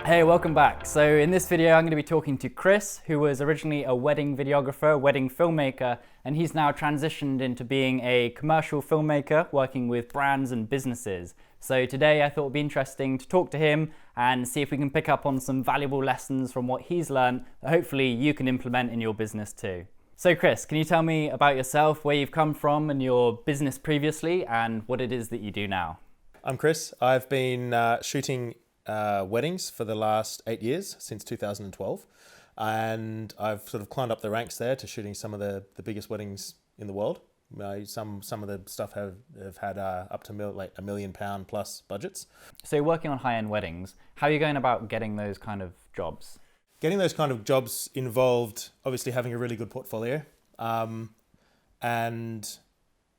Hey, welcome back. So in this video, I'm going to be talking to Chris, who was originally a wedding videographer, wedding filmmaker, and he's now transitioned into being a commercial filmmaker, working with brands and businesses. So today I thought it would be interesting to talk to him and see if we can pick up on some valuable lessons from what he's learned that hopefully you can implement in your business too. So Chris, can you tell me about yourself, where you've come from and your business previously, and what it is that you do now? I'm Chris. I've been shooting weddings for the last 8 years, since 2012. And I've sort of climbed up the ranks there to shooting some of the biggest weddings in the world. Some of the stuff have had up to like £1 million plus budgets. So you're working on high-end weddings. How are you going about getting those kind of jobs? Getting those kind of jobs involved obviously having a really good portfolio. And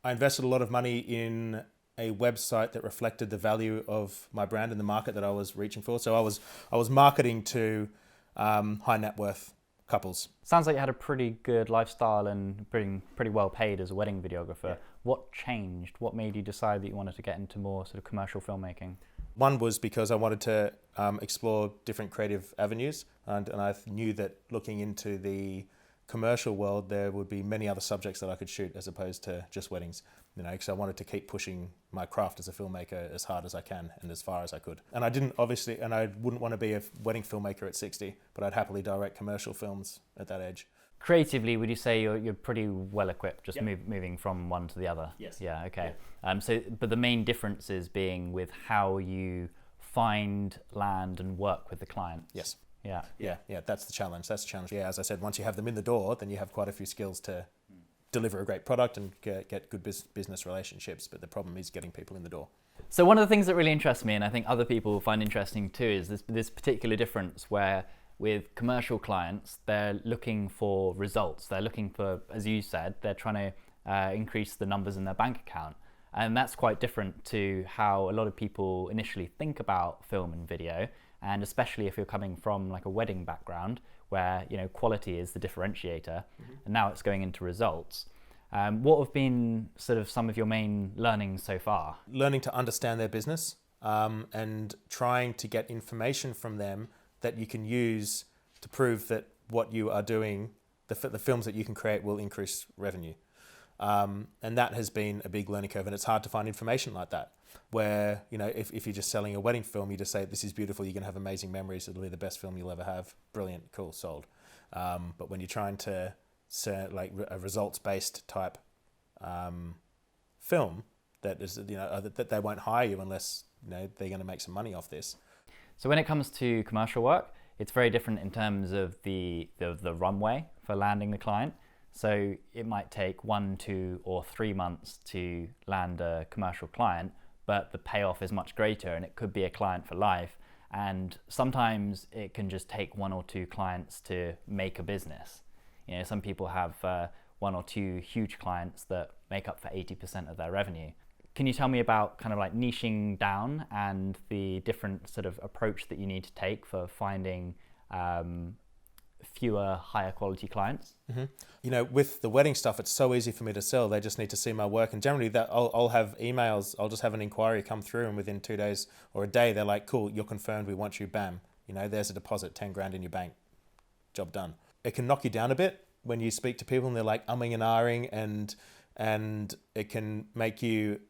I invested a lot of money in a website that reflected the value of my brand and the market that I was reaching for. So I was marketing to high net worth couples. Sounds like you had a pretty good lifestyle and pretty well paid as a wedding videographer. Yeah. What changed? What made you decide that you wanted to get into more sort of commercial filmmaking? One was because I wanted to explore different creative avenues, and I knew that looking into the commercial world, there would be many other subjects that I could shoot as opposed to just weddings, because I wanted to keep pushing my craft as a filmmaker as hard as I can and as far as I could. And I wouldn't want to be a wedding filmmaker at 60, but I'd happily direct commercial films at that age. Creatively, would you say you're pretty well equipped, just moving from one to the other? Yes. Yeah, okay. Yeah. But the main difference is being with how you find land and work with the clients. Yes. Yeah. That's the challenge. Yeah, as I said, once you have them in the door, then you have quite a few skills to deliver a great product and get good business relationships. But the problem is getting people in the door. So one of the things that really interests me, and I think other people find interesting too, is this particular difference where with commercial clients, they're looking for results. They're looking for, as you said, they're trying to increase the numbers in their bank account. And that's quite different to how a lot of people initially think about film and video. And especially if you're coming from like a wedding background where, quality is the differentiator, and now it's going into results. What have been sort of some of your main learnings so far? Learning to understand their business and trying to get information from them that you can use to prove that what you are doing, the films that you can create will increase revenue. And that has been a big learning curve, and it's hard to find information like that. Where, if you're just selling a wedding film, you just say, this is beautiful, you're going to have amazing memories, it'll be the best film you'll ever have. Brilliant, cool, sold. But when you're trying to sell like a results-based type film, that is, that they won't hire you unless they're going to make some money off this. So when it comes to commercial work, it's very different in terms of the runway for landing the client. So it might take 1, 2, or 3 months to land a commercial client, but the payoff is much greater, and it could be a client for life. And sometimes it can just take 1 or 2 clients to make a business. Some people have 1 or 2 huge clients that make up for 80% of their revenue. Can you tell me about kind of like niching down and the different sort of approach that you need to take for finding fewer higher quality clients? Mm-hmm. With the wedding stuff, it's so easy for me to sell. They just need to see my work, and generally that I'll have emails. I'll just have an inquiry come through, and within 2 days or a day, they're like, "Cool, you're confirmed. We want you." Bam. There's a deposit, 10 grand in your bank. Job done. It can knock you down a bit when you speak to people, and they're like umming and ahhing, and it can make you.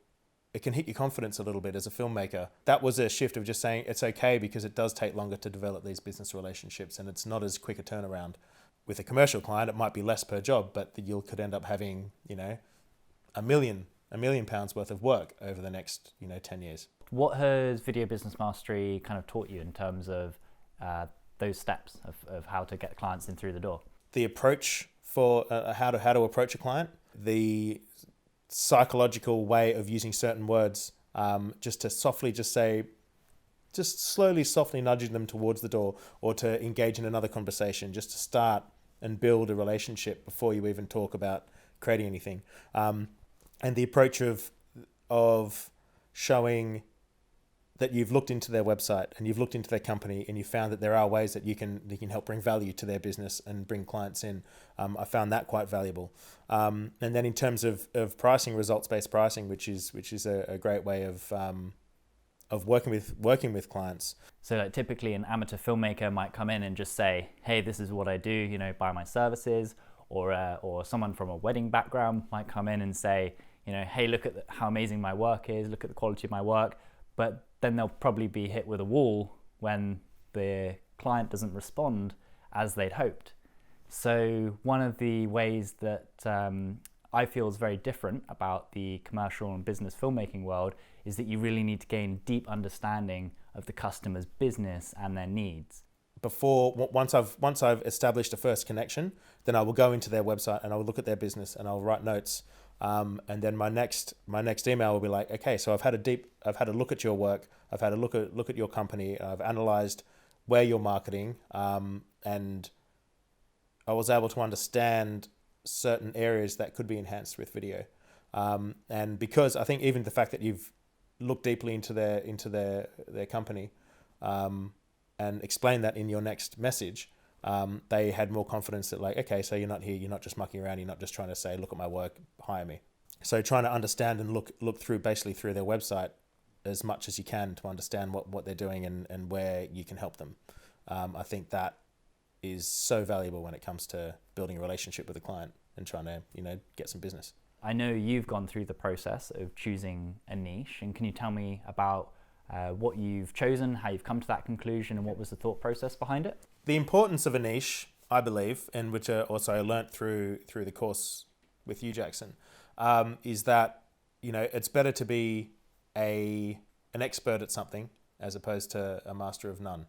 It can hit your confidence a little bit as a filmmaker. That was a shift of just saying it's okay, because it does take longer to develop these business relationships, and it's not as quick a turnaround. With a commercial client, it might be less per job, but you could end up having, £1 million worth of work over the next, 10 years. What has Video Business Mastery kind of taught you in terms of those steps of how to get clients in through the door? The approach for how to approach a client, the psychological way of using certain words, just to softly softly nudging them towards the door, or to engage in another conversation, just to start and build a relationship before you even talk about creating anything. And the approach of showing that you've looked into their website and you've looked into their company, and you found that there are ways that you can help bring value to their business and bring clients in. I found that quite valuable. And then in terms of pricing, results-based pricing, which is a great way of working with clients. So like typically an amateur filmmaker might come in and just say, hey, this is what I do, you know, buy my services. Or someone from a wedding background might come in and say, you know, hey, look at how amazing my work is, look at the quality of my work. But then they'll probably be hit with a wall when the client doesn't respond as they'd hoped. So one of the ways that I feel is very different about the commercial and business filmmaking world is that you really need to gain deep understanding of the customer's business and their needs. Once I've established a first connection, then I will go into their website and I will look at their business and I'll write notes. And then my next email will be like, okay, so I've had a look at your work, I've had a look at your company, I've analyzed where you're marketing, and I was able to understand certain areas that could be enhanced with video. And because I think even the fact that you've looked deeply into their company, and explain that in your next message, they had more confidence that like, okay, so you're not just mucking around, you're not just trying to say, look at my work, hire me. So trying to understand and look through basically through their website as much as you can to understand what they're doing and where you can help them. I think that is so valuable when it comes to building a relationship with a client and trying to, you know, get some business. I know you've gone through the process of choosing a niche, and can you tell me about what you've chosen, how you've come to that conclusion, and what was the thought process behind it? The importance of a niche, I believe, and which also I learnt through the course with you, Jackson, is that, you know, it's better to be an expert at something as opposed to a master of none.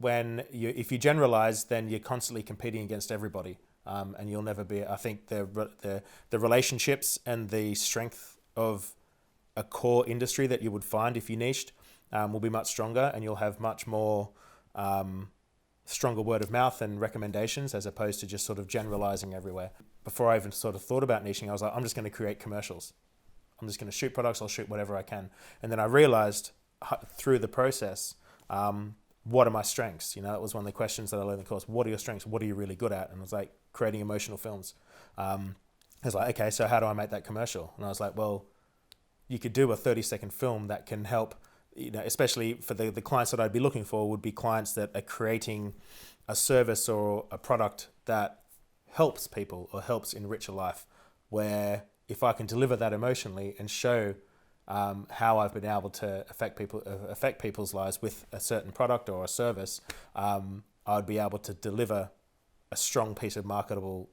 If you generalize, then you're constantly competing against everybody, and you'll never be. I think the relationships and the strength of a core industry that you would find if you niched will be much stronger, and you'll have much more stronger word of mouth and recommendations as opposed to just sort of generalizing everywhere. Before I even sort of thought about niching, I was like, I'm just going to create commercials. I'm just going to shoot products. I'll shoot whatever I can. And then I realized through the process, what are my strengths? You know, that was one of the questions that I learned in the course. What are your strengths? What are you really good at? And I was like, creating emotional films. I was like, okay, so how do I make that commercial? And I was like, well, you could do a 30-second film that can help, you know, especially for the clients that I'd be looking for would be clients that are creating a service or a product that helps people or helps enrich a life, where if I can deliver that emotionally and show how I've been able to affect people's lives with a certain product or a service, I'd be able to deliver a strong piece of marketable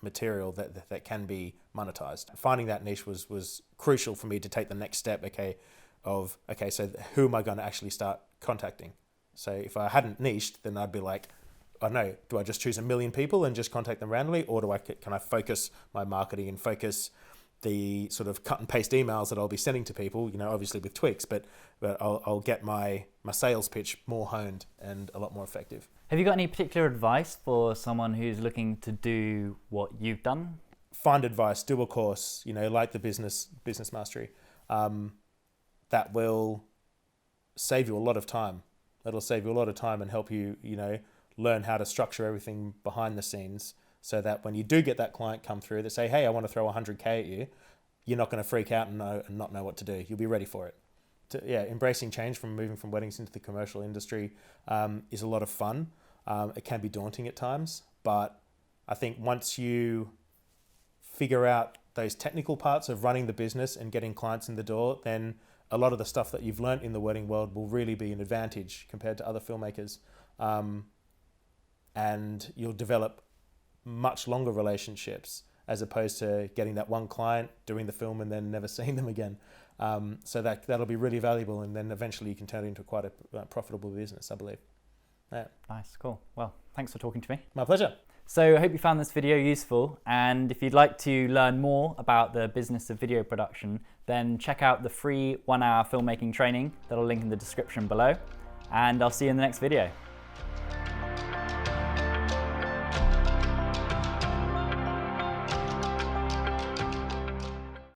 material that can be monetized. Finding that niche was crucial for me to take the next step. So who am I going to actually start contacting? So if I hadn't niched, then I'd be like, I don't know, do I just choose 1 million people and just contact them randomly, or can I focus my marketing and focus the sort of cut and paste emails that I'll be sending to people, you know, obviously with tweaks, but I'll get my sales pitch more honed and a lot more effective. Have you got any particular advice for someone who's looking to do what you've done? Find advice, do a course, you know, like the business mastery. That will save you a lot of time. That'll save you a lot of time and help you, you know, learn how to structure everything behind the scenes, so that when you do get that client come through that say, hey, I want to throw 100K at you, you're not going to freak out and not know what to do. You'll be ready for it. Embracing change from moving from weddings into the commercial industry is a lot of fun. It can be daunting at times, but I think once you figure out those technical parts of running the business and getting clients in the door, then a lot of the stuff that you've learned in the wedding world will really be an advantage compared to other filmmakers. And you'll develop much longer relationships as opposed to getting that one client, doing the film and then never seeing them again. So that'll be really valuable, and then eventually you can turn it into quite a profitable business, I believe. Yeah. Nice, cool. Well, thanks for talking to me. My pleasure. So I hope you found this video useful, and if you'd like to learn more about the business of video production, then check out the free 1-hour filmmaking training that I'll link in the description below, and I'll see you in the next video.